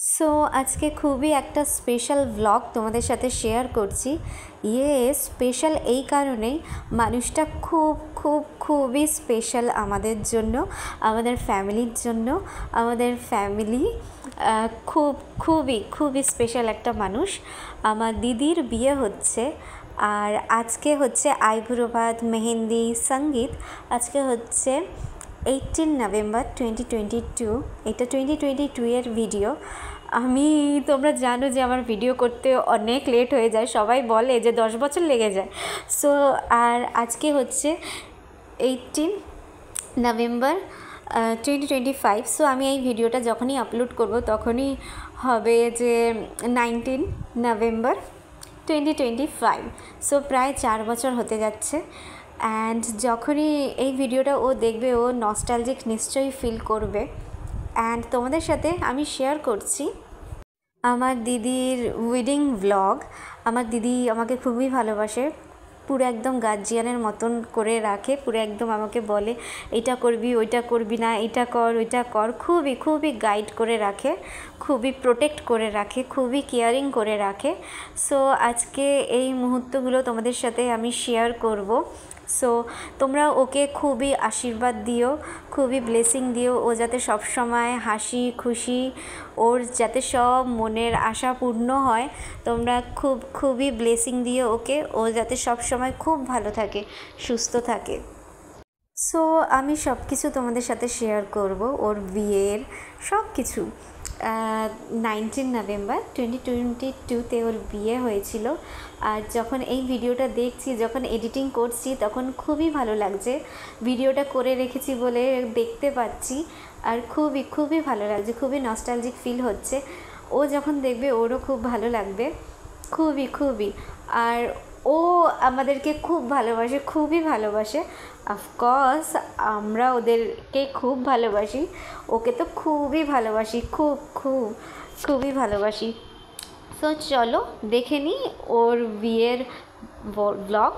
So আজকে খুবই একটা স্পেশাল ব্লগ তোমাদের সাথে শেয়ার করছি। স্পেশাল এই কারণেই, মানুষটা খুবই স্পেশাল আমাদের জন্য, আমাদের ফ্যামিলির জন্য। আমাদের ফ্যামিলি খুবই স্পেশাল একটা মানুষ। আমার দিদির বিয়ে হচ্ছে, আর আজকে হচ্ছে আইবুড়ো ভাত, মেহেন্দি, সঙ্গীত। আজকে হচ্ছে 18 নভেম্বর 2022। এটা 2022 এর ভিডিও। তোমরা জানো যে আমার ভিডিও করতে অনেক লেট হয়ে যায়, সবাই বলে যে 10 বছর লেগে যায়। সো আর আজকে হচ্ছে 18 নভেম্বর 2025। সো আমি এই ভিডিওটা যখনই আপলোড করব তখনই হবে যে 19 নভেম্বর 2025। সো প্রায় 4 বছর হতে যাচ্ছে। অ্যান্ড যখনই এই ভিডিওটা ও দেখবে, ও নস্টালজিক নিশ্চয়ই ফিল করবে। অ্যান্ড তোমাদের সাথে আমি শেয়ার করছি আমার দিদির ওয়েডিং ব্লগ। আমার দিদি আমাকে খুবই ভালোবাসে, পুরো একদম গার্জিয়ানের মতন করে রাখে, পুরো একদম আমাকে বলে এটা করবি, ওইটা করবি না, এটা কর, ওইটা কর। খুবই গাইড করে রাখে, খুবই প্রোটেক্ট করে রাখে, খুবই কেয়ারিং করে রাখে। সো আজকে এই মুহূর্তগুলো তোমাদের সাথে আমি শেয়ার করব। সো তোমরা ওকে খুবই আশীর্বাদ দিও, খুবই ব্লেসিং দিও। ও যাতে সব সময় হাসি খুশি, ওর যাতে সব মনের আশা পূর্ণ হয়। তোমরা খুবই ব্লেসিং দিও ওকে, ও যাতে সব সময় খুব ভালো থাকে, সুস্থ থাকে। সো আমি সব কিছু তোমাদের সাথে শেয়ার করব, ওর বিয়ের সব কিছু। 19 নভেম্বর 2022-তে ওর বিয়ে হয়েছিল। আর যখন এই ভিডিওটা দেখছি, যখন এডিটিং করছি, তখন খুবই ভালো লাগছে। ভিডিওটা করে রেখেছি বলে দেখতে পাচ্ছি, আর খুবই ভালো লাগছে, খুবই নস্টালজিক ফিল হচ্ছে। ও যখন দেখবে ওরও খুব ভালো লাগবে, খুবই। আর ও আমাদেরকে খুব ভালোবাসে, খুবই ভালোবাসে। অফকোর্স আমরা ওদেরকে খুব ভালোবাসি, ওকে তো খুবই ভালোবাসি, খুবই ভালোবাসি। সো চলো দেখে নিই ওর বিয়ের ব্লগ।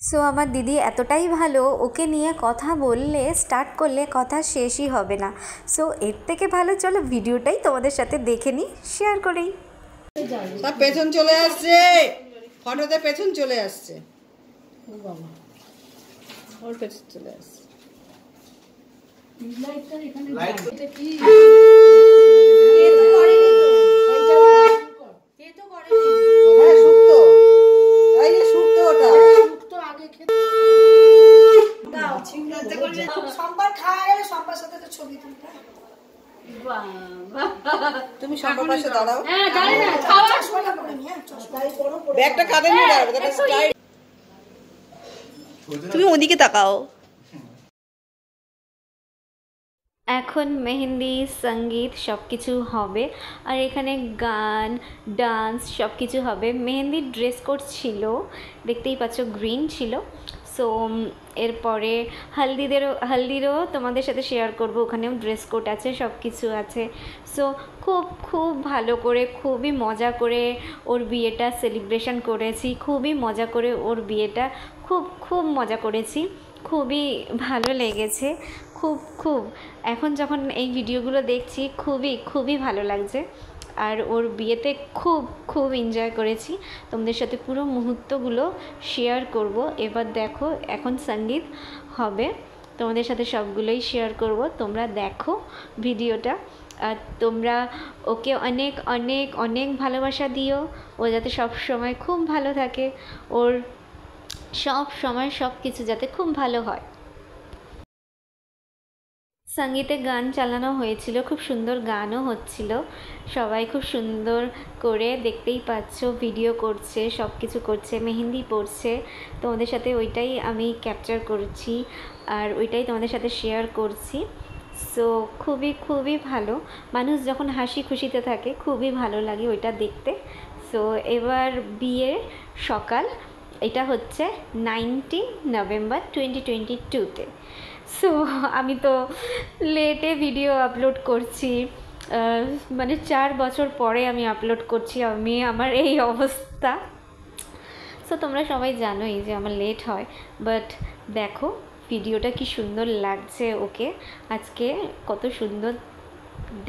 সো আমার দিদি এতটাই ভালো, ওকে নিয়ে কথা বললে, স্টার্ট করলে কথা শেষই হবে না। সো এর থেকে ভালো চলো ভিডিওটাই তোমাদের সাথে দেখে নিই, শেয়ার করেই। সব পেছন চলে আসছে, ফটোতে পেছন চলে আসছে, ওর পেছন চলে আসছে। তুমি সবার পাশে দাঁড়াও, ব্যাগটা কাঁধে নিয়ে দাঁড়াবে, তুমি ওদিকে তাকাও। এখন মেহেন্দি, সঙ্গীত সব কিছু হবে, আর এখানে গান, ডান্স সব কিছু হবে। মেহেন্দির ড্রেস কোড ছিল, দেখতেই পাচ্ছ, গ্রিন ছিল। সো এরপরে হলদিরও তোমাদের সাথে শেয়ার করব, ওখানেও ড্রেস কোড আছে, সব কিছু আছে। সো খুব ভালো করে, খুবই মজা করে ওর বিয়েটা সেলিব্রেশন করেছি, খুবই মজা করে ওর বিয়েটা খুব মজা করেছি, খুবই ভালো লেগেছে, খুব। এখন যখন এই ভিডিওগুলো দেখছি খুবই ভালো লাগছে। আর ওর বিয়েতে খুব এনজয় করেছি, তোমাদের সাথে পুরো মুহূর্তগুলো শেয়ার করব। এবার দেখো, এখন সঙ্গীত হবে, তোমাদের সাথে সবগুলোই শেয়ার করব। তোমরা দেখো ভিডিওটা, আর তোমরা ওকে অনেক ভালোবাসা দিও, ও যাতে সব সময় খুব ভালো থাকে, ওর সব সময় সব কিছু যাতে খুব ভালো হয়। সঙ্গীতে গান চালানো হয়েছিল, খুব সুন্দর গানও হচ্ছিল, সবাই খুব সুন্দর করে, দেখতেই পাচ্ছ, ভিডিও করছে, সব কিছু করছে, মেহেন্দি পড়ছে। তোমাদের সাথে ওইটাই আমি ক্যাপচার করছি, আর ওইটাই তোমাদের সাথে শেয়ার করছি। সো খুবই ভালো, মানুষ যখন হাসি খুশিতে থাকে খুবই ভালো লাগে ওইটা দেখতে। সো এবার বিয়ের সকাল, এটা হচ্ছে 19 নভেম্বর 2022-তে। সো আমি তো লেটে ভিডিও আপলোড করছি, মানে 4 বছর পরে আমি আপলোড করছি, আমার এই অবস্থা। সো তোমরা সবাই জানোই যে আমার লেট হয়, বাট দেখো ভিডিওটা কি সুন্দর লাগছে ওকে, আজকে কত সুন্দর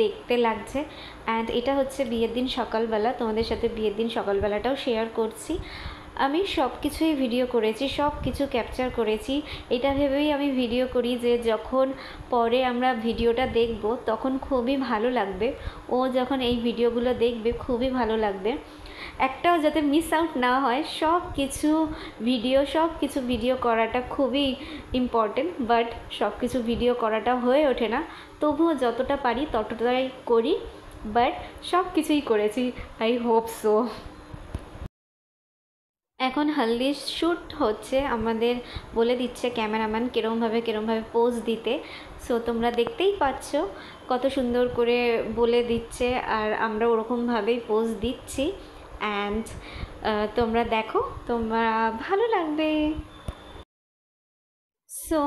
দেখতে লাগছে। অ্যান্ড এটা হচ্ছে বিয়ের দিন সকালবেলা, তোমাদের সাথে বিয়ের দিন সকালবেলাটাও শেয়ার করছি। আমি সব কিছুই ভিডিও করেছি, সব কিছু ক্যাপচার করেছি। এটা ভেবেই আমি ভিডিও করি যে যখন পরে আমরা ভিডিওটা দেখব তখন খুবই ভালো লাগবে, ও যখন এই ভিডিওগুলো দেখবে খুবই ভালো লাগবে। একটাও যাতে মিস আউট না হয়, সব কিছু ভিডিও করাটা খুবই ইম্পর্টেন্ট, বাট সব কিছু ভিডিও করাটা হয়ে ওঠে না। তবুও যতটা পারি ততটাই করি, বাট সব কিছুই করেছি। I hope so. এখন হলদি শ্যুট হচ্ছে, আমাদের বলে দিচ্ছে ক্যামেরাম্যান কেরমভাবে পোজ দিতে। সো তোমরা দেখতেই পাচ্ছ কত সুন্দর করে বলে দিচ্ছে, আর আমরা ওরকমভাবেই পোজ দিচ্ছি। অ্যান্ড তোমরা দেখো, তোমরা ভালো লাগবে। সো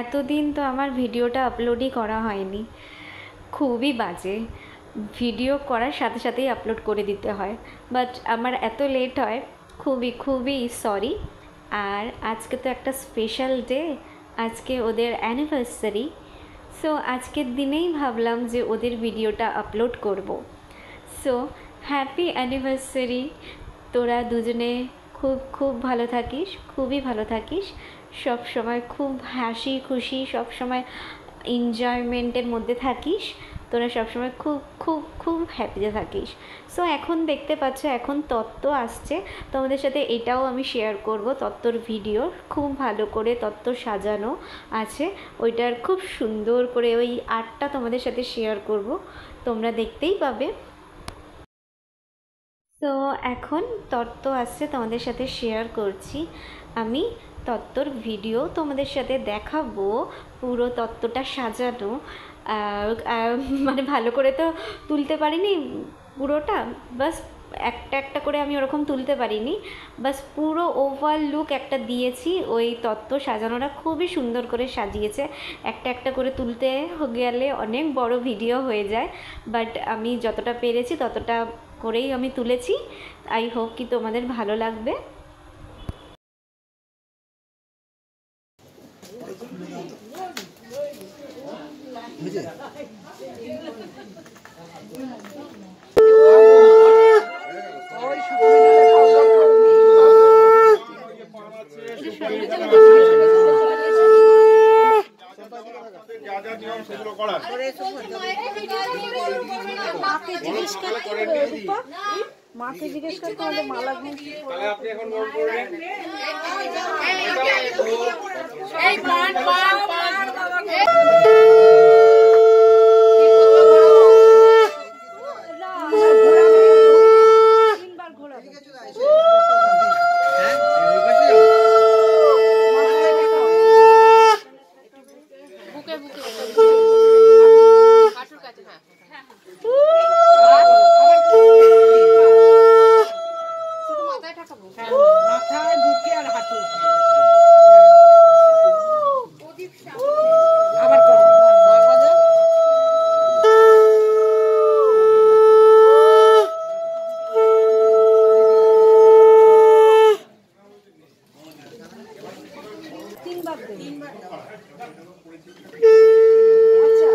এতদিন তো আমার ভিডিওটা আপলোডই করা হয়নি, খুবই বাজে। ভিডিও করার সাথে সাথেই আপলোড করে দিতে হয়, বাট আমার এত লেট হয়, খুবই সরি। আর আজকে তো একটা স্পেশাল ডে, আজকে ওদের অ্যানিভার্সারি। সো আজকের দিনেই ভাবলাম যে ওদের ভিডিওটা আপলোড করব। So happy anniversary. তোরা দুজনে খুব ভালো থাকিস, খুবই ভালো থাকিস, সব সময় খুব হাসি খুশি, সব সময় এনজয়মেন্টের মধ্যে থাকিস। তোরা সবসময় খুব হ্যাপিতে থাকিস। সো এখন দেখতে পাচ্ছ এখন তত্ত্ব আসছে, তোমাদের সাথে এটাও আমি শেয়ার করব। তত্ত্বর ভিডিও খুব ভালো করে তত্ত্ব সাজানো আছে, ওইটার খুব সুন্দর করে ওই আর্টটা তোমাদের সাথে শেয়ার করব, তোমরা দেখতেই পাবে। তো এখন তত্ত্ব আসছে, তোমাদের সাথে শেয়ার করছি আমি। তত্ত্বর ভিডিও তোমাদের সাথে দেখাবো, পুরো তত্ত্বটা সাজানো। মানে ভালো করে তো তুলতে পারিনি পুরোটা, বাস একটা করে আমি ওরকম তুলতে পারিনি, বাস পুরো ওভার লুক একটা দিয়েছি। ওই তত্ত্ব সাজানোটা খুবই সুন্দর করে সাজিয়েছে। একটা করে তুলতে গেলে অনেক বড় ভিডিও হয়ে যায়, বাট আমি যতটা পেরেছি ততটা করেই আমি তুলেছি। আই হোপ কি তোমাদের ভালো লাগবে। মাকে জিজ্ঞেস করতে হবে মালা তাহলে আপনি এখন নোট করবেন। মাথায় বুকে আর হাঁটু আবার করো। তিনবার আচ্ছা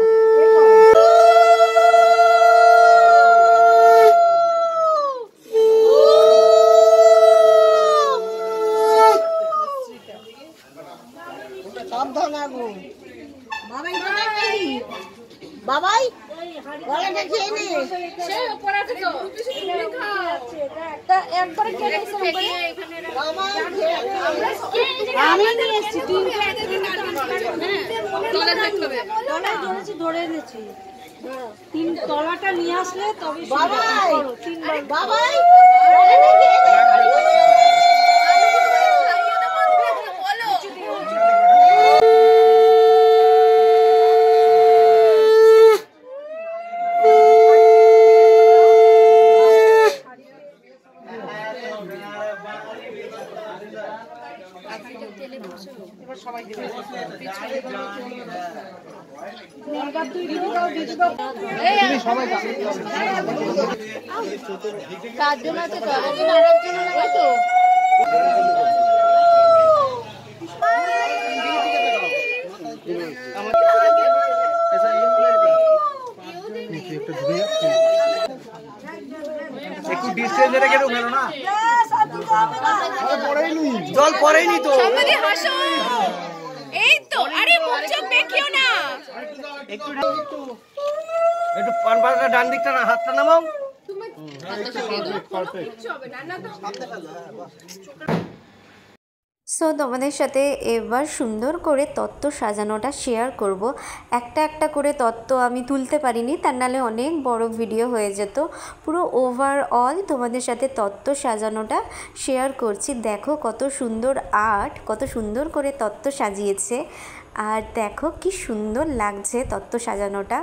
বাবাই গলাটা খেয়ে নে, সে উপরে আছে তো একটা একবারে খেয়ে নিছে উপরে। আমি নিয়ে এসেছি তলায় ধরেছি, ধরে এনেছি। তিন তলাটা নিয়ে আসলে তবে বাবাই বাবাই চারজন আছে তো, আরেকজন লাগে তো। ডিসটেন্স রেখে কেউ গেল না জল পড়েনি তো। সবাই হাসো। এই তো, আরে মুখ চোখ দেখিও না। একটু পান পাতা ডান দিকটা না, হাতটা নামাও। সো তোমাদের সাথে এবার সুন্দর করে তত্ত্ব সাজানোটা শেয়ার করব। একটা একটা করে তত্ত্ব আমি তুলতে পারিনি, তার নাহলে অনেক বড় ভিডিও হয়ে যেত। পুরো ওভারঅল তোমাদের সাথে তত্ত্ব সাজানোটা শেয়ার করছি। দেখো কত সুন্দর আর্ট, কত সুন্দর করে তত্ত্ব সাজিয়েছে। আর দেখো কি সুন্দর লাগছে তত্ত্ব সাজানোটা।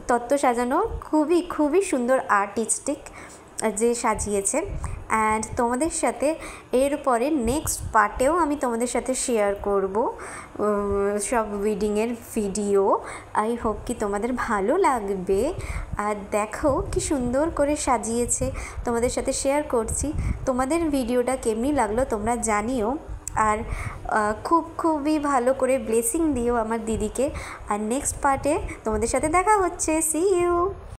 তত্ত্ব সাজানো খুবই খুবই সুন্দর, আর্টিস্টিক যে সাজিয়েছে। অ্যান্ড তোমাদের সাথে এরপরে নেক্সট পার্টেও আমি তোমাদের সাথে শেয়ার করব সব ওয়েডিংয়ের ভিডিও। আই হোপ কি তোমাদের ভালো লাগবে। আর দেখো কি সুন্দর করে সাজিয়েছে, তোমাদের সাথে শেয়ার করছি। তোমাদের ভিডিওটা কেমনি লাগলো তোমরা জানিও। আর খুবই ভালো করে ব্লেসিং দিও আমার দিদিকে। আর নেক্সট পার্টে তোমাদের সাথে দেখা হচ্ছে। See you.